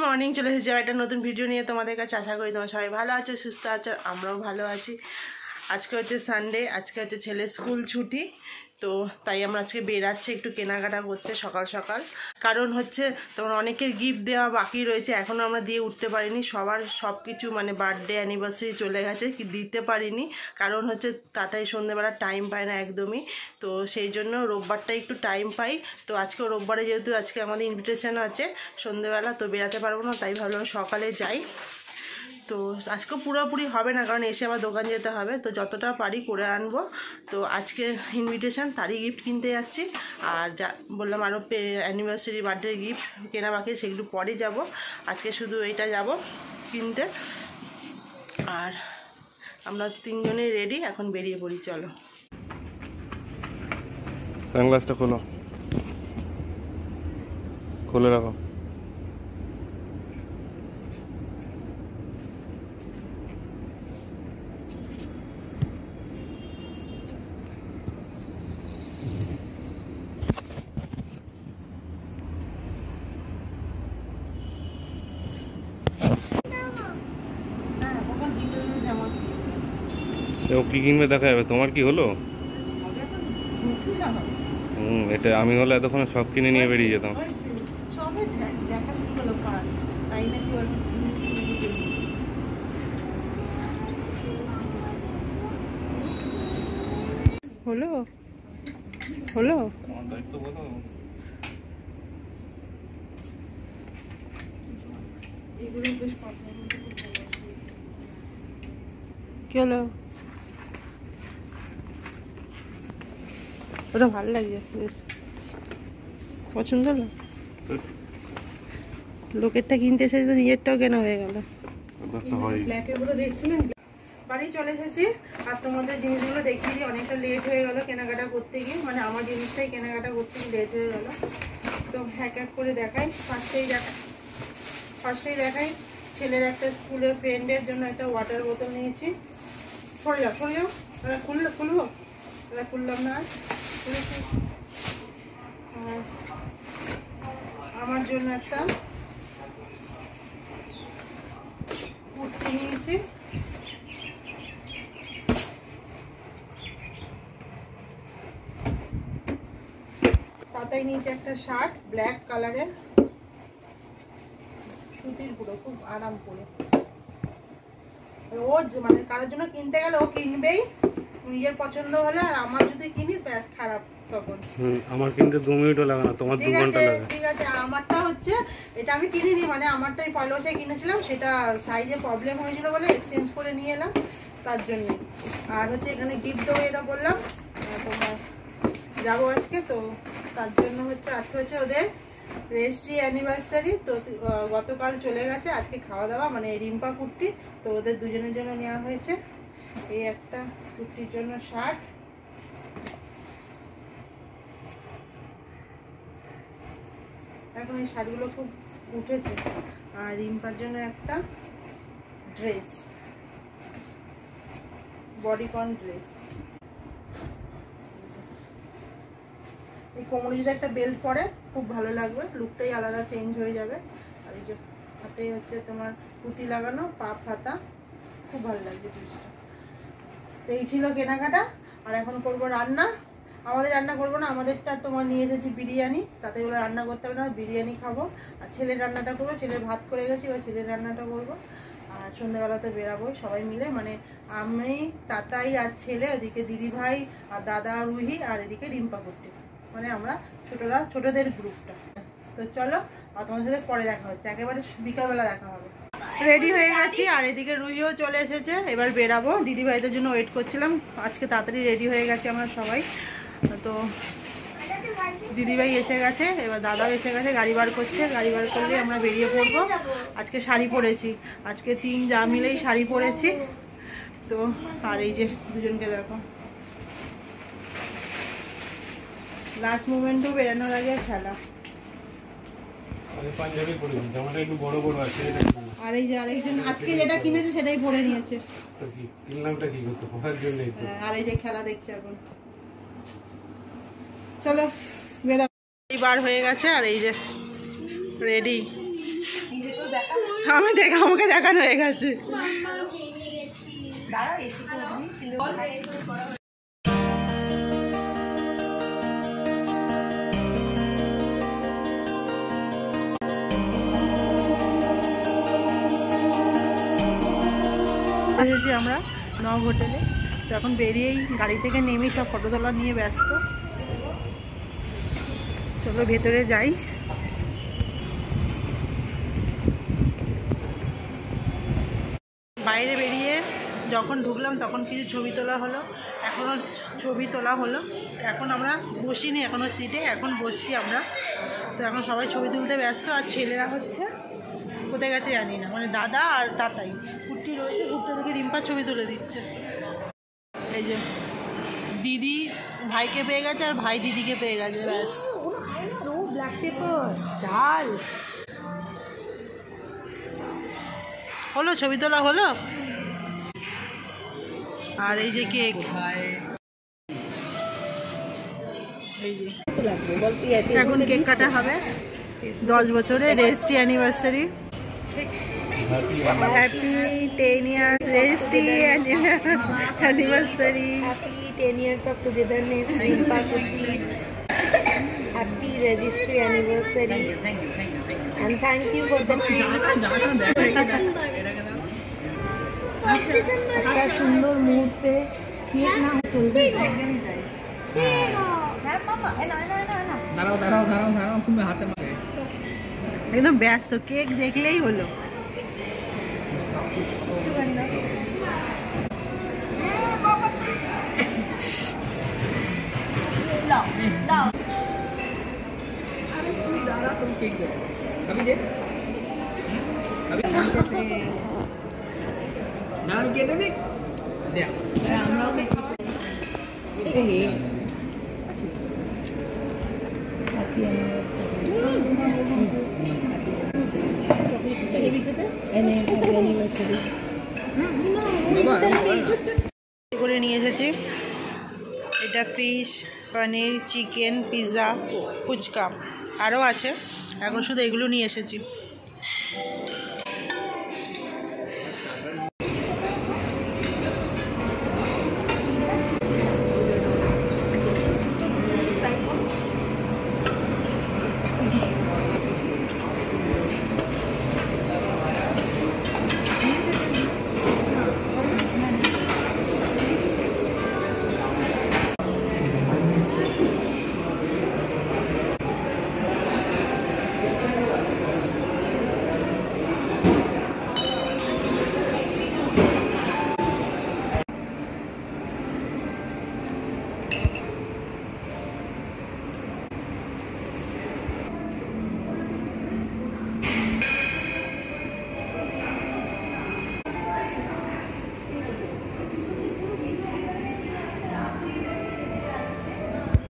Morning, চলে এসেছি একটা নতুন ভিডিও নিয়ে তোমাদের কাছে। আশা করি তোমরা সবাই ভালো আছো, সুস্থ আছো, আমরাও ভালো আছি। আজকে হচ্ছে সানডে, আজকে হচ্ছে ছেলের স্কুল ছুটি, তো তাই আমরা আজকে বেরাচ্ছি একটু কেনাকাটা করতে সকাল সকাল। কারণ হচ্ছে তোমার অনেকের গিফট দেওয়া বাকি রয়েছে, এখনও আমরা দিয়ে উঠতে পারিনি। সবার সব কিছু মানে বার্থডে অ্যানিভার্সারি চলে গেছে, কি দিতে পারিনি। কারণ হচ্ছে তাড়াতাড়ি সন্ধ্যেবেলা টাইম পায় না একদমই, তো সেই জন্য রোববারটা একটু টাইম পাই। তো আজকে রোববারে যেহেতু আজকে আমাদের ইনভিটেশন আছে সন্ধ্যেবেলা, তো বেরাতে পারবো না, তাই ভাবলাম সকালে যাই। তো আজকে পুরোপুরি হবে না, কারণ এসে আবার দোকান যেতে হবে, তো যতটা পারি করে আনবো। তো আজকে ইনভিটেশন, তারই গিফট কিনতে যাচ্ছি। আর যা বললাম আরও অ্যানিভার্সারি বার্থডে গিফট কেনা বাকি, সেগুলো পরে যাব। আজকে শুধু এইটা যাব কিনতে। আর আমরা তিনজনেই রেডি, এখন বেরিয়ে পড়ি, চলো। সানগ্লাসটা খোলো, খুলে রাখো। ও কি কিনবে দেখা যাবে, তোমার কি হলো? এটা আমি হলে এতক্ষণে সব কিনে নিয়ে বেরিয়ে যেতাম। হলো হলো কি হলো? ওটা ভালো লাগছে, বেশ পছন্দ হলো। লোকেরটা কিনতে এসেছে তো নিজেরটাও কেনা হয়ে গেল। বাড়ি চলে এসেছি, আর তোমাদের জিনিসগুলো দেখিয়ে দিই। অনেকটা লেট হয়ে গেল কেনাকাটা করতে গিয়ে, মানে আমার জিনিসটাই কেনাকাটা করতে গিয়ে লেট হয়ে গেল। তো এক এক করে দেখাই। ফার্স্টেই দেখাই ছেলের একটা স্কুলের ফ্রেন্ডের জন্য একটা ওয়াটার বোতল নিয়েছি। সরে যাও খুলবো, খুললাম না। আর আমার জন্য একটা কুর্তি নিয়েছি। তাতেই নিয়েছি একটা শার্ট ব্ল্যাক কালারের, সুতির, পুরো খুব আরাম করে। ও মানে কারোর জন্য কিনতে গেলে ও কিনবেই নিজের পছন্দ হলে, আর আমার যদি কিনি ব্যাস খারাপ তখন। আমার কিনতে 2 মিনিটও লাগে না, তোমার 2 ঘন্টা লাগে। ঠিক আছে, আমারটা হচ্ছে এটা আমি কিনিনি, মানে আমারটাই পয়লা বৈশাখে কিনেছিলাম, সেটা সাইজে প্রবলেম হয়েছিল বলে এক্সচেঞ্জ করে নিয়ে এলাম, তার জন্য। আর হচ্ছে এখানে গিফট দেবো এটা বললাম, তোমার যাবো আজকে, তো তার জন্য হচ্ছে আজকে হচ্ছে ওদের রেজিস্ট্রি অ্যানিভার্সারি। তো গতকাল চলে গেছে, আজকে খাওয়া দাওয়া, মানে রিম্পা কুর্তি, তো ওদের দুজনের জন্য নেওয়া হয়েছে। এই একটা কুর্তির জন্য শার্ট, এখন এই শার্টগুলো খুব উঠেছে। আর রিম্পার জন্য একটা ড্রেস, বডিকন ড্রেস। এই কোমরে যদি একটা বেল্ট পরে খুব ভালো লাগবে, লুকটাই আলাদা চেঞ্জ হয়ে যাবে। আর এই যে হাতে হচ্ছে তোমার পুঁতি লাগানো, পা ফাতা, খুব ভালো লাগবে ড্রেসটা। তো এই ছিল কেনাকাটা। আর এখন করব রান্না। আমাদের রান্না করবো না, আমাদেরটা তোমার নিয়ে এসেছি বিরিয়ানি, তাতে করে রান্না করতে হবে না, বিরিয়ানি খাবো। আর ছেলের রান্নাটা করবো, ছেলের ভাত করে গেছি, এবার ছেলের রান্নাটা করবো। আর সন্ধ্যাবেলাতে বেরাবো সবাই মিলে, মানে আমি, তাতাই আর ছেলে, ওদিকে দিদি ভাই আর দাদা রুহি, আর এদিকে রিম্পা করতে, মানে আমরা ছোটদের গ্রুপটা। তো চলো, আর তোমাদের সাথে পরে দেখা হচ্ছে, একেবারে বিকালবেলা দেখা হবে। রেডি হয়ে গেছি, আর এদিকে রুহিও চলে এসেছে, এবার বেরাবো। দিদি ভাইদের জন্য ওয়েট করছিলাম, আজকে তাড়াতাড়ি রেডি হয়ে গেছে আমরা সবাই। তো দিদিভাই এসে গেছে, এবার দাদাও এসে গেছে, গাড়ি বার করছে, গাড়ি বার করলে আমরা বেরিয়ে পড়বো। আজকে শাড়ি পরেছি, আজকে 3 যা মিলেই শাড়ি পরেছি। তো আর এই যে দুজনকে দেখো, লাস্ট মোমেন্টও বেরানোর আগে খেলা। আর এই যে আরেকজন আজকে যেটা কিনেছে সেটাই পরে নিয়েছে। আর এই যে খেলা দেখছে এখন। চলো বেরা, বার হয়ে গেছে, আর এই যে রেডি। আমি দেখ আমাকে দেখানো হয়ে গেছে। এসেছি আমরা নব হোটেলে। তো এখন বেরিয়েই গাড়ি থেকে নেমে সব ফটো তোলা নিয়ে ব্যস্ত। চলো ভেতরে যাই। বাইরে বেরিয়ে যখন ঢুকলাম তখন কিছু ছবি তোলা হলো, এখনও ছবি তোলা হলো। এখন আমরা বসিনি এখনও সিটে, এখন বসছি আমরা। তো এখন সবাই ছবি তুলতে ব্যস্ত। আর ছেলেরা হচ্ছে কোথায় গেছে জানি না, মানে দাদা আর তাতাই কুট্টি রয়েছে, কুট্টি থেকে রিম্পার ছবি তুলে দিচ্ছে। এই যে দিদি ভাইকে পেয়ে গেছে আর ভাই দিদিকে পেয়ে গেছে, ব্যাস। ব্ল্যাক পেপার ঝাল হলো, ছবি তোলা হলো। আর এই যে কেক, এই যে এখন কেক কাটা হবে 10 বছরের registry anniversary. Happy 10 years registry anniversary. Happy 10 years of togetherness. Rimpa Kutti. Happy registry anniversary. Thank you. And thank you for the treat. একটা সুন্দর মুহূর্তে কেক না চলবে। দাঁড়াও তুমি হাতে মারে একদম ব্যস্ত, কেক দেখলেই হলো। করে নিয়ে এসেছি এটা ফিশ, পনির, চিকেন, পিৎজা, ফুচকা আরও আছে। এখন শুধু এগুলো নিয়ে এসেছি।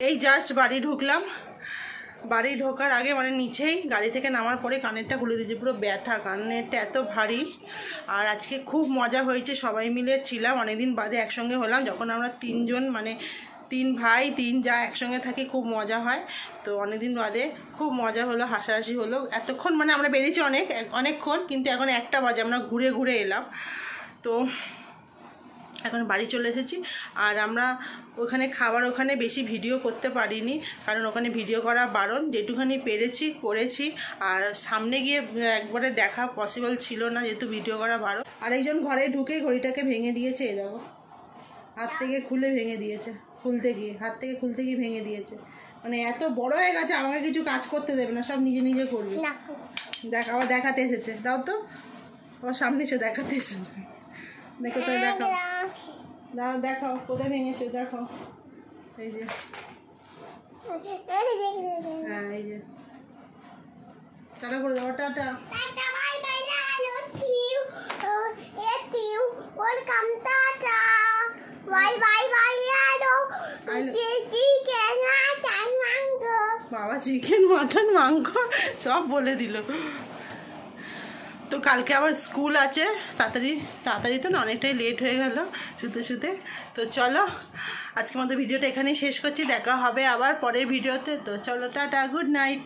এই জাস্ট বাড়ি ঢুকলাম। বাড়ি ঢোকার আগে মানে নিচেই গাড়ি থেকে নামার পরে কানেরটা খুলে দিয়েছে, পুরো ব্যথা, কানেরটা এত ভারী। আর আজকে খুব মজা হয়েছে, সবাই মিলে ছিলাম, অনেকদিন বাদে একসঙ্গে হলাম। যখন আমরা তিনজন মানে 3 ভাই 3 যা একসঙ্গে থাকি খুব মজা হয়। তো অনেকদিন বাদে খুব মজা হলো, হাসাহাসি হলো। এতক্ষণ মানে আমরা বেরিয়েছি অনেকক্ষণ, কিন্তু এখন 1টা বাজে, আমরা ঘুরে ঘুরে এলাম। তো এখন বাড়ি চলে এসেছি। আর আমরা ওখানে বেশি ভিডিও করতে পারিনি, কারণ ওখানে ভিডিও করা বারণ। যেটুখানি পেরেছি করেছি। আর সামনে গিয়ে একবারে দেখা পসিবল ছিল না, যেহেতু ভিডিও করা বারণ। আরেকজন ঘরে ঢুকেই ঘড়িটাকে ভেঙে দিয়েছে, এই দেখো, হাত থেকে খুলে ভেঙে দিয়েছে, হাত থেকে খুলতে গিয়ে ভেঙে দিয়েছে। মানে এত বড় হয়ে গেছে, আমাকে কিছু কাজ করতে দেবে না, সব নিজে নিজে করবে। দেখ আবার দেখাতে এসেছে, দাও তো, আবার সামনে এসে দেখাতে এসেছে। দেখো তো, দেখাও, দাও, দেখাও কোথায় ভেঙেছো, দেখাও। এই যে, হ্যাঁ এই যে, টাটা করে দাও, টাটা। বাবা চিকেন, মটন, মাংস সব বলে দিল। তো কালকে আবার স্কুল আছে, তাড়াতাড়ি তো না, অনেকটাই লেট হয়ে গেল শুতে। তো চলো আজকের মতো ভিডিওটা এখানেই শেষ করছি, দেখা হবে আবার পরের ভিডিওতে। তো চলো টাটা, গুড নাইট।